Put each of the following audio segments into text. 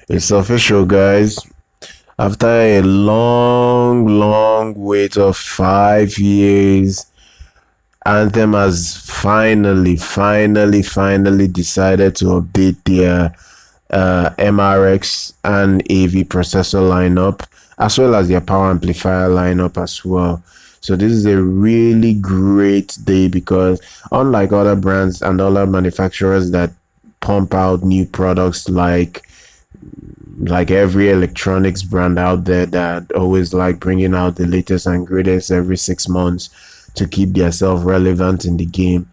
It's official, guys. After a long wait of 5 years, Anthem has finally decided to update their MRX and AV processor lineup, as well as their power amplifier lineup as well. So this is a really great day because unlike other brands and other manufacturers that pump out new products like every electronics brand out there that always like bringing out the latest and greatest every 6 months to keep themselves relevant in the game.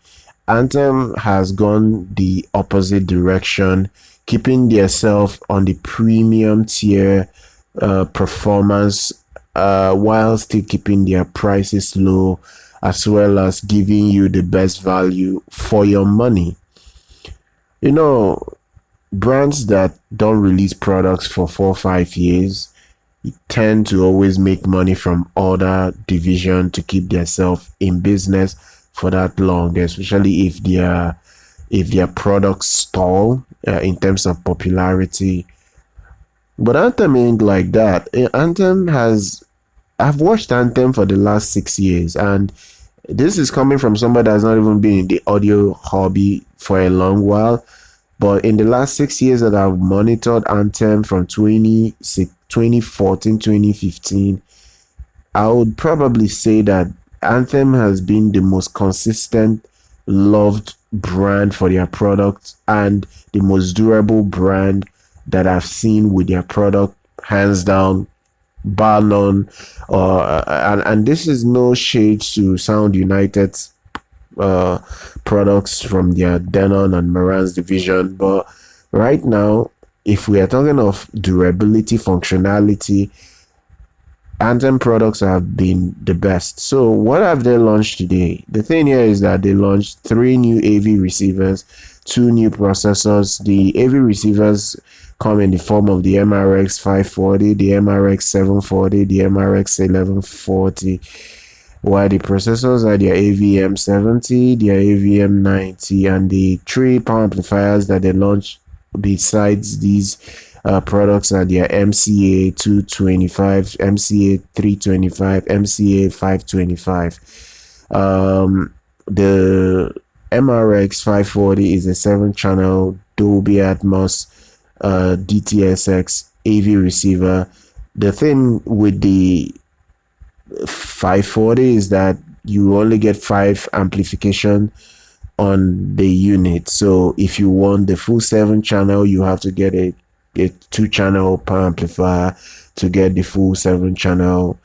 Anthem has gone the opposite direction, keeping themselves on the premium tier performance while still keeping their prices low, as well as giving you the best value for your money. You know, brands that don't release products for 4 or 5 years tend to always make money from other division to keep themselves in business for that long, especially if their products stall in terms of popularity. But Anthem ain't like that. Anthem has I've watched Anthem for the last 6 years, and this is coming from somebody that's not even been in the audio hobby for a long while. But in the last 6 years that I've monitored Anthem from 2014, 2015, I would probably say that Anthem has been the most consistent, loved brand for their product and the most durable brand that I've seen with their product, hands down, bar none. And this is no shade to Sound United's uh, products from their Denon and Marantz division. But right now, if we are talking of durability, functionality, Anthem products have been the best. So what have they launched today? The thing here is that they launched 3 new AV receivers, 2 new processors. The AV receivers come in the form of the MRX 540, the MRX 740, the MRX 1140, while the processors are their AVM 70, their AVM 90, and the 3 power amplifiers that they launched besides these products are their MCA 225, MCA 325, MCA 525. The MRX 540 is a 7-channel Dolby Atmos DTSX AV receiver. The thing with the 540 is that you only get 5 amplification on the unit. So if you want the full 7-channel, you have to get a 2-channel power amplifier to get the full 7-channel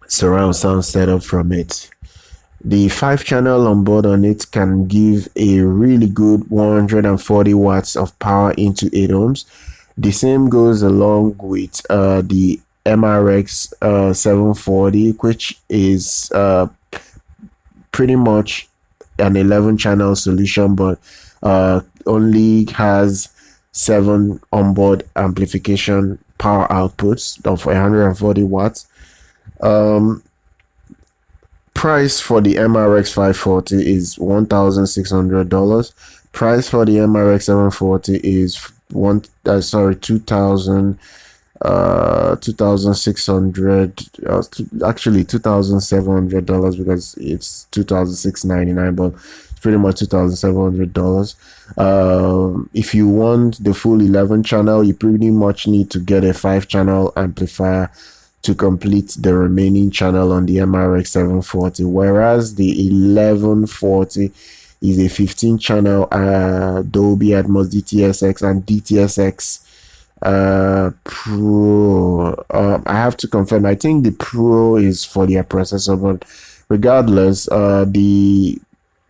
surround sound setup from it. The 5-channel on board on it can give a really good 140 watts of power into 8 ohms. The same goes along with the MRX 740, which is pretty much an 11-channel solution, but only has 7 onboard amplification power outputs of 140 watts. Price for the MRX 540 is $1,600. Price for the MRX 740 is 2,600, actually $2,700 because it's $2,699, but it's pretty much $2,700. If you want the full 11-channel, you pretty much need to get a 5-channel amplifier to complete the remaining channel on the MRX 740, whereas the 1140 is a 15-channel Dolby Atmos DTSX and DTSX Pro. I have to confirm. I think the Pro is for their processor, but regardless, the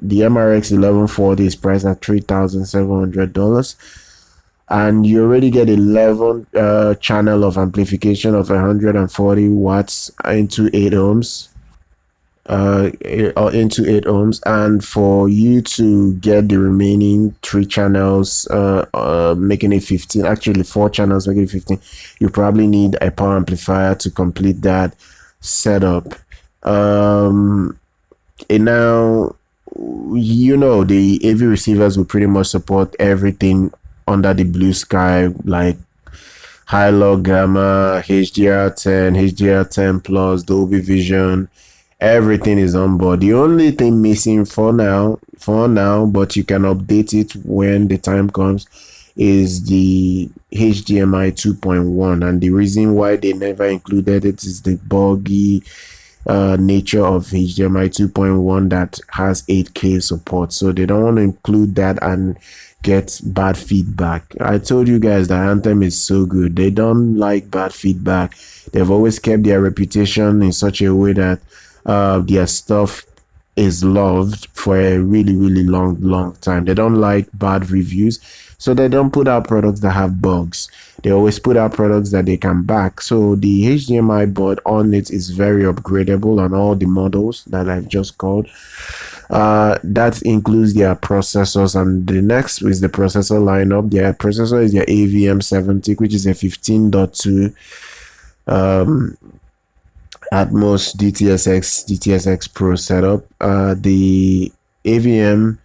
MRX 1140 is priced at $3,700, and you already get 11 channel of amplification of 140 watts into 8 ohms. Into 8 ohms, and for you to get the remaining 3 channels, making it 15, actually 4 channels making it 15, you probably need a power amplifier to complete that setup. And now, the AV receivers will pretty much support everything under the blue sky, like high log gamma, HDR10, HDR10 plus, Dolby Vision. Everything is on board. The only thing missing for now, but you can update it when the time comes, is the HDMI 2.1. And the reason why they never included it is the buggy nature of HDMI 2.1 that has 8K support. So they don't want to include that and get bad feedback. I told you guys that Anthem is so good. They don't like bad feedback. They've always kept their reputation in such a way that their stuff is loved for a really, really long time. They don't like bad reviews, so they don't put out products that have bugs. They always put out products that they can back. So the HDMI board on it is very upgradable on all the models that I've just called. That includes their processors, and the next is the processor lineup. Their processor is their AVM 70, which is a 15.2 Atmos DTSX Pro setup. The AVM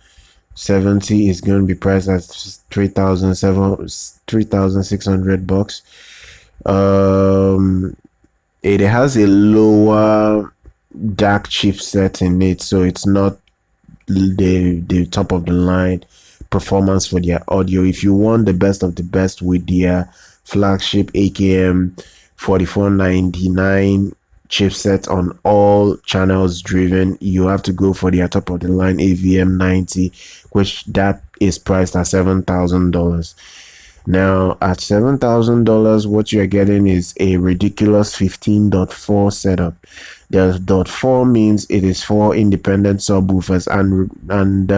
70 is going to be priced at $3,600. It has a lower DAC chipset in it, so it's not the top of the line performance for their audio. If you want the best of the best with their flagship AKM 4499 chipset on all channels driven, you have to go for their top of the line AVM 90, which that is priced at $7,000. Now at $7,000, what you're getting is a ridiculous 15.4 setup. The .4 means it is 4 independent subwoofers, and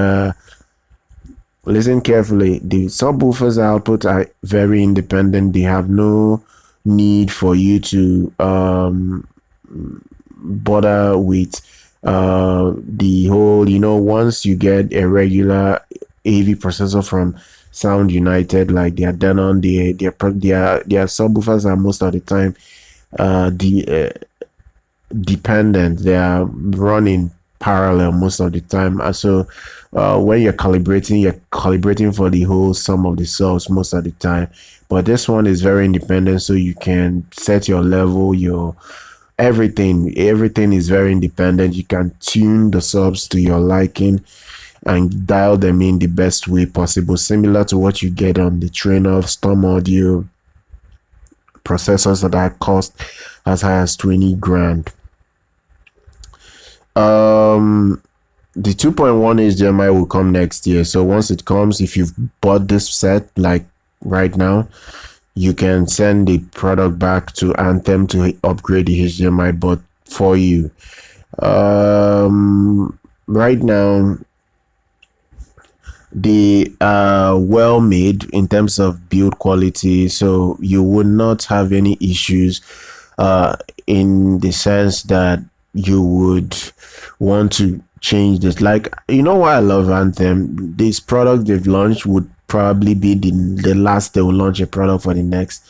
listen carefully. The subwoofers output are very independent. They have no need for you to bother with the whole, once you get a regular AV processor from Sound United, like they are done on their subwoofers are most of the time dependent. They are running parallel most of the time, and so when you're calibrating for the whole sum of the subs most of the time. But this one is very independent, so you can set your level, your everything is very independent. You can tune the subs to your liking and dial them in the best way possible, similar to what you get on the trainer of Storm Audio processors that are cost as high as 20 grand. The 2.1 HDMI will come next year. So once it comes, if you've bought this set like right now, you can send the product back to Anthem to upgrade the HDMI board for you. Right now, they are well made in terms of build quality, so you would not have any issues in the sense that you would want to change this. Like, why I love Anthem? This product they've launched would probably be the last they will launch a product for the next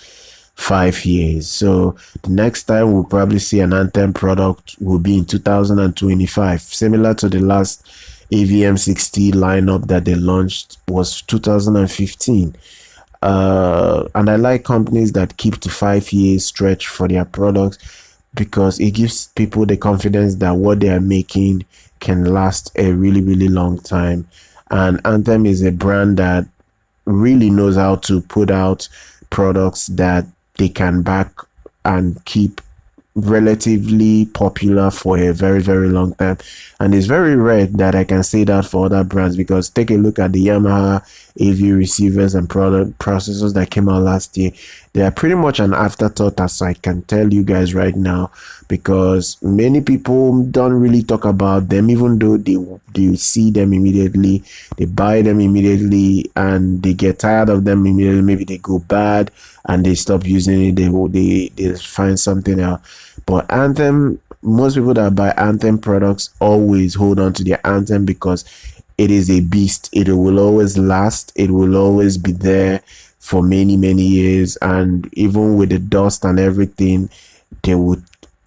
5 years. So the next time we'll probably see an Anthem product will be in 2025, similar to the last AVM 60 lineup that they launched was 2015. And I like companies that keep to 5 years stretch for their products, because it gives people the confidence that what they are making can last a really, really long time. And Anthem is a brand that really knows how to put out products that they can back and keep relatively popular for a very, very long time. And it's very rare that I can say that for other brands, because take a look at the Yamaha AV receivers and product processors that came out last year. They are pretty much an afterthought, as I can tell you guys right now, because many people don't really talk about them, even though they see them immediately, they buy them immediately, and they get tired of them immediately. Maybe they go bad and they stop using it. They find something else. But Anthem, most people that buy Anthem products always hold on to their Anthem because it is a beast. It will always last. It will always be there for many, many years. And even with the dust and everything, they would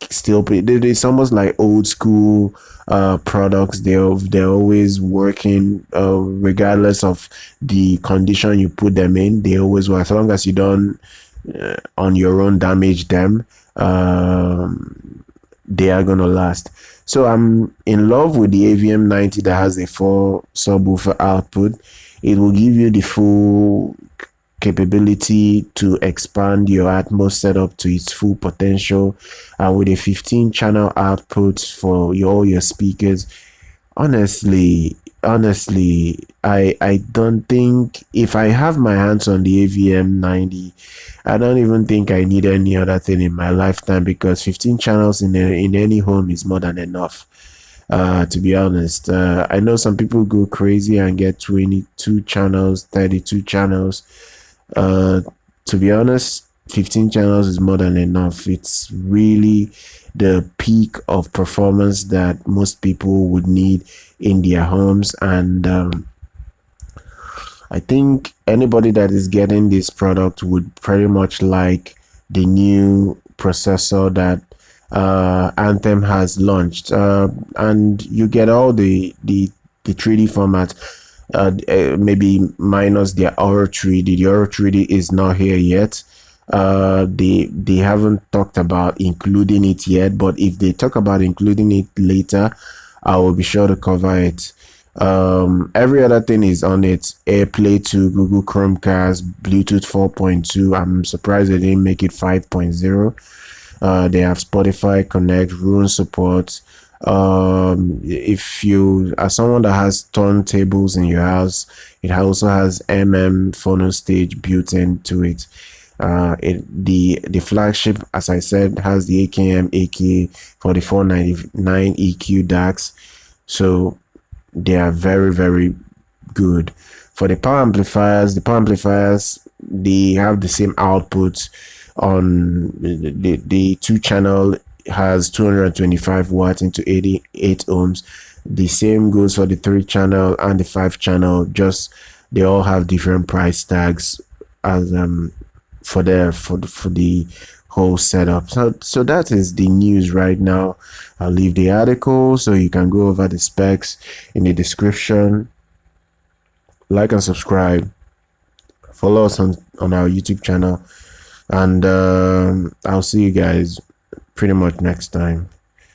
still pay. It's almost like old school products. They're always working regardless of the condition you put them in. They always work, as long as you don't on your own, damage them, they are gonna last. So I'm in love with the AVM 90 that has a 4 subwoofer output. It will give you the full capability to expand your Atmos setup to its full potential, and with a 15 channel output for all your speakers. Honestly, I don't think, if I have my hands on the AVM 90, I don't even think I need any other thing in my lifetime, because 15 channels in any home is more than enough. To be honest, I know some people go crazy and get 22 channels, 32 channels. uh to be honest, 15 channels is more than enough. It's really the peak of performance that most people would need in their homes. And I think anybody that is getting this product would pretty much like the new processor that Anthem has launched, and you get all the 3D format, maybe minus their Aura 3D. The Aura 3D is not here yet. They haven't talked about including it yet, but if they talk about including it later, I will be sure to cover it. Every other thing is on it: AirPlay 2, Google Chromecast, Bluetooth 4.2. I'm surprised they didn't make it 5.0. They have Spotify Connect, Room support. If you are someone that has turntables in your house, it also has phono stage built into it. The flagship, as I said, has the AKM AK4499 EQ DACs, so they are very, very good. For the power amplifiers, they have the same output. On the 2 channel has 225 watts into 88 ohms. The same goes for the 3 channel and the 5 channel, just they all have different price tags as for the whole setup. So that is the news right now. I'll leave the article so you can go over the specs in the description. Like and subscribe. Follow us on our YouTube channel, and I'll see you guys pretty much next time.